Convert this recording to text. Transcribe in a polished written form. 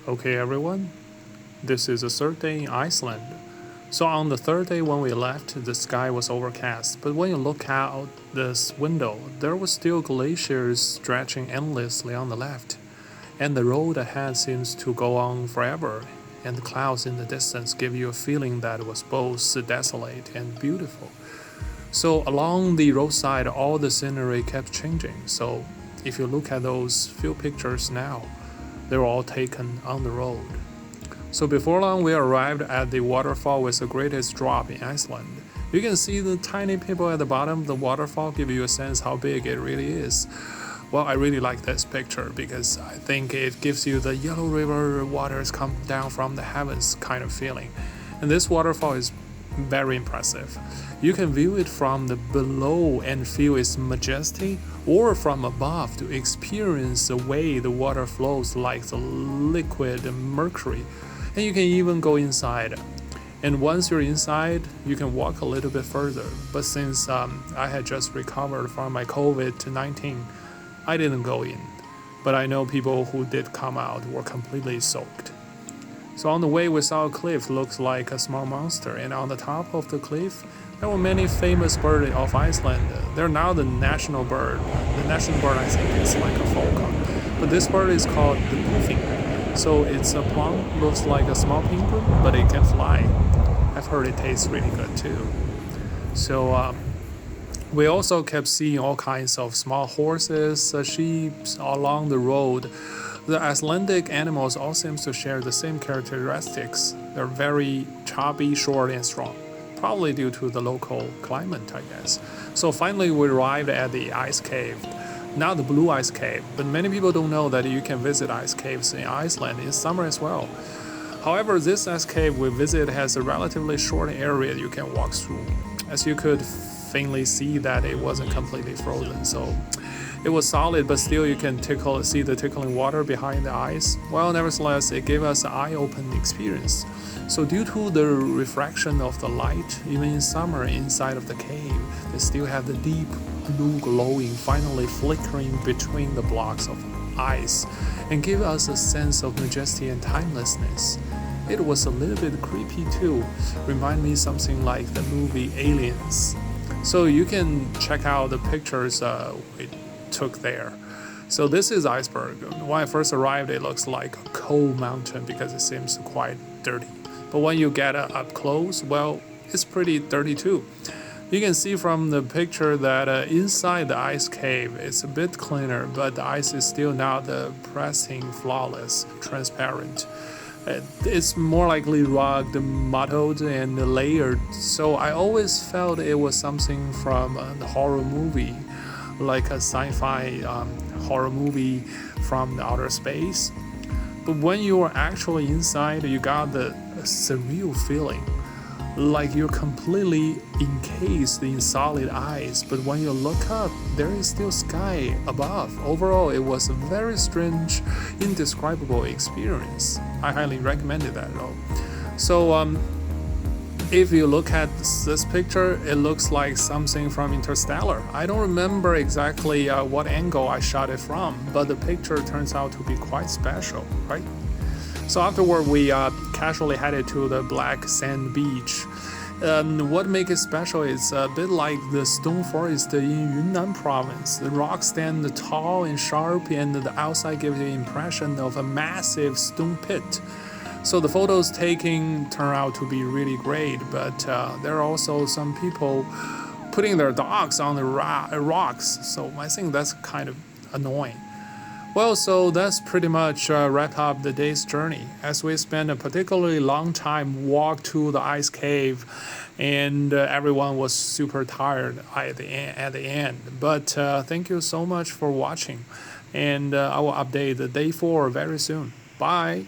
Okay, everyone, this is the third day in Iceland. So, on the third day when we left, the sky was overcast, but when you look out this window, there were still glaciers stretching endlessly on the left, and the road ahead seems to go on forever, and the clouds in the distance give you a feeling that was both desolate and beautiful. So, along the roadside, all the scenery kept changing. So, if you look at those few pictures now, they were all taken on the road. So before long, we arrived at the waterfall with the greatest drop in Iceland. You can see the tiny people at the bottom of the waterfall give you a sense how big it really is. Well, I really like this picture because I think it gives you the Yellow River waters come down from the heavens kind of feeling. And this waterfall is very impressive. You can view it from the below and feel its majesty, or from above to experience the way the water flows like the liquid mercury. And you can even go inside. And once you're inside, you can walk a little bit further. But since I had just recovered from my COVID-19, I didn't go in. But I know people who did come out were completely soaked. So on the way, we saw a cliff looks like a small monster, and on the top of the cliff, there were many famous birds of Iceland. They're now the national bird. The national bird, I think, is like a falcon. But this bird is called the puffin. So it's a plum, looks like a small penguin, but it can fly. I've heard it tastes really good too. So we also kept seeing all kinds of small horses, sheep along the road. The Icelandic animals all seem to share the same characteristics. They're very chubby, short, and strong, probably due to the local climate, I guess. So finally, we arrived at the ice cave. Not the blue ice cave, but many people don't know that you can visit ice caves in Iceland in summer as well. However, this ice cave we visit has a relatively short area you can walk through, as you could faintly see that it wasn't completely frozen. So it was solid, but still you can see the tickling water behind the ice. Well, nevertheless, it gave us an eye-opening experience. So due to the refraction of the light, even in summer inside of the cave, they still have the deep blue glowing, finally flickering between the blocks of ice, and give us a sense of majesty and timelessness. It was a little bit creepy too, remind me something like the movie Aliens. So you can check out the pictures we took there. So this is iceberg. When I first arrived, it looks like a cold mountain because it seems quite dirty. But when you get up close, well, it's pretty dirty too. You can see from the picture that inside the ice cave, it's a bit cleaner, but the ice is still not pressing, flawless, transparent. It's more likely rugged, mottled, and layered. So I always felt it was something from a horror movie, like a sci-fi horror movie from the outer space. But when you are actually inside, you got the surreal feeling, like you're completely encased in solid ice. But when you look up, there is still sky above. Overall, it was a very strange, indescribable experience. I highly recommend it though. So if you look at this picture, it looks like something from Interstellar. I don't remember exactly what angle I shot it from, but the picture turns out to be quite special, right? So afterward, we casually headed to the black sand beach. What makes it special is a bit like the stone forest in Yunnan province. The rocks stand tall and sharp, and the outside gives you the impression of a massive stone pit. So the photos taken turn out to be really great, but there are also some people putting their dogs on the rocks. So I think that's kind of annoying. Well, so that's pretty much wrap up the day's journey, as we spent a particularly long time walk to the ice cave, and everyone was super tired at the end. But thank you so much for watching, and I will update the day 4 very soon. Bye.